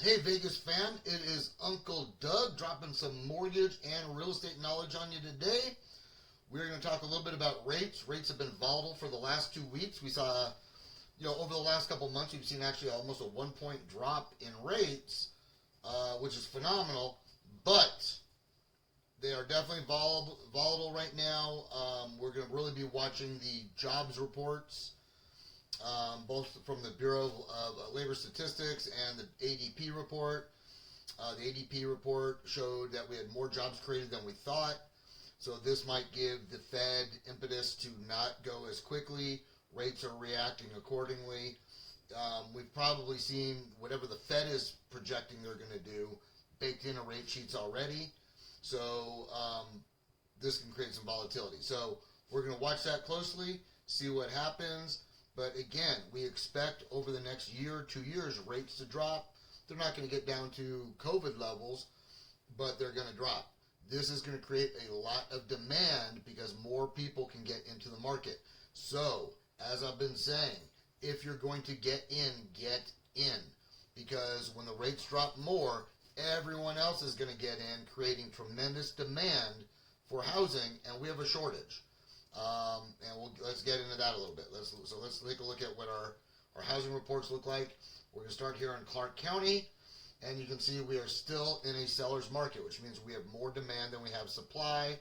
Hey Vegas fan, it is Uncle Doug dropping some mortgage and real estate knowledge on you today. We're going to talk a little bit about rates. Rates have been volatile for the last 2 weeks. We saw, over the last couple of months, we've seen actually almost a 1 point drop in rates, which is phenomenal, but they are definitely volatile right now. We're going to really be watching the jobs reports, both from the Bureau of Labor Statistics and the ADP report. The ADP report showed that we had more jobs created than we thought, so this might give the Fed impetus to not go as quickly. Rates are reacting accordingly. We've probably seen whatever the Fed is projecting they're going to do baked into rate sheets already, so this can create some volatility. So we're going to watch that closely, see what happens. But again, we expect over the next year or 2 years rates to drop. They're not going to get down to COVID levels, but they're going to drop. This is going to create a lot of demand because more people can get into the market. So, as I've been saying, if you're going to get in, because when the rates drop more, everyone else is going to get in, creating tremendous demand for housing, and we have a shortage. Let's get into that a little bit. Let's take a look at what our housing reports look like. We're going to start here in Clark County, and you can see we are still in a seller's market, which means we have more demand than we have supply.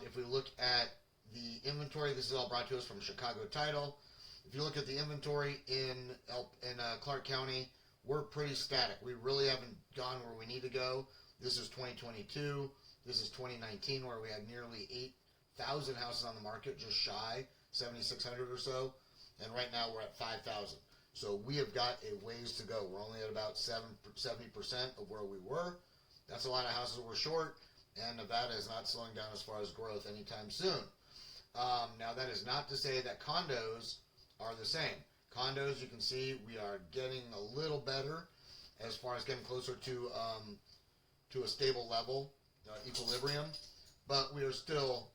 If we look at the inventory, this is all brought to us from Chicago Title. If you look at the inventory in Clark County, we're pretty static. We really haven't gone where we need to go. This is 2022. This is 2019, where we had nearly 8,000 houses on the market, just shy, 7,600 or so, and right now we're at 5,000. So we have got a ways to go. We're only at about 70% of where we were. That's a lot of houses we're short, and Nevada is not slowing down as far as growth anytime soon. Now that is not to say that condos are the same. Condos, you can see we are getting a little better as far as getting closer to a stable level, equilibrium, but we are still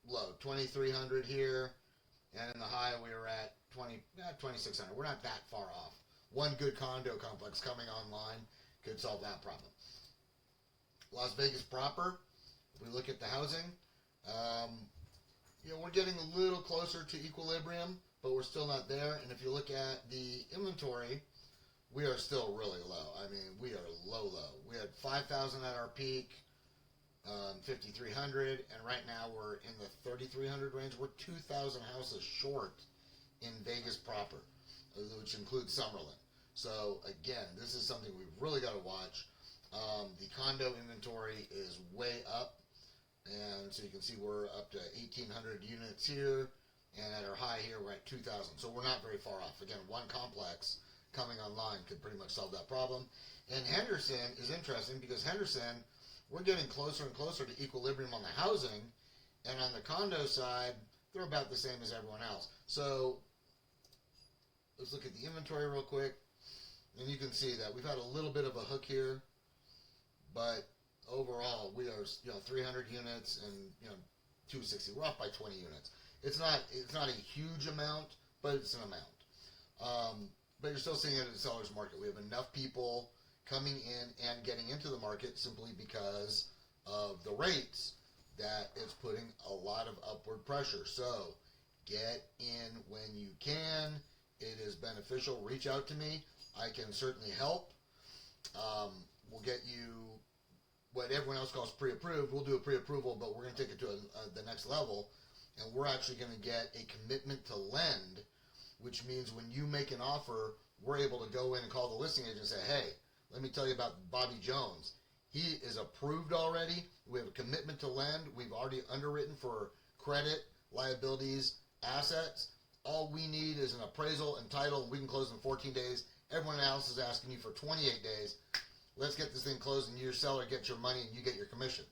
low, 2,300 here, and in the high we are at 2,600. We're not that far off. One good condo complex coming online could solve that problem. Las Vegas proper, if we look at the housing, we're getting a little closer to equilibrium, but we're still not there. And if you look at the inventory, we are still really low. I mean, we are low. We had 5,000 at our peak, 5,300, and right now we're in the 3,300 range. We're 2,000 houses short in Vegas proper, which includes Summerlin. So again, this is something we've really got to watch. The condo inventory is way up, and so you can see we're up to 1,800 units here, and at our high here we're at 2,000. So we're not very far off. Again, one complex coming online could pretty much solve that problem. And Henderson is interesting because Henderson, we're getting closer and closer to equilibrium on the housing, and on the condo side, they're about the same as everyone else. So let's look at the inventory real quick, and you can see that we've had a little bit of a hook here, but overall we are 300 units and 260. We're off by 20 units. It's not a huge amount, but it's an amount. But you're still seeing it in the seller's market. We have enough people coming in and getting into the market simply because of the rates that it's putting a lot of upward pressure. So get in when you can. It is beneficial. Reach out to me. I can certainly help. We'll get you what everyone else calls pre-approved. We'll do a pre-approval, but we're going to take it to the next level, and we're actually going to get a commitment to lend, which means when you make an offer, we're able to go in and call the listing agent and say, hey, let me tell you about Bobby Jones. He is approved already. We have a commitment to lend. We've already underwritten for credit, liabilities, assets. All we need is an appraisal and title, and we can close in 14 days. Everyone else is asking you for 28 days. Let's get this thing closed, and your seller gets your money, and you get your commission.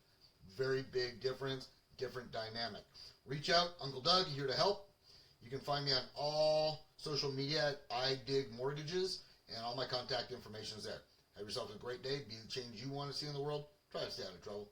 Very big difference, different dynamic. Reach out. Uncle Doug, here to help. You can find me on all social media at iDigMortgages, and all my contact information is there. Have yourself a great day. Be the change you want to see in the world. Try to stay out of trouble.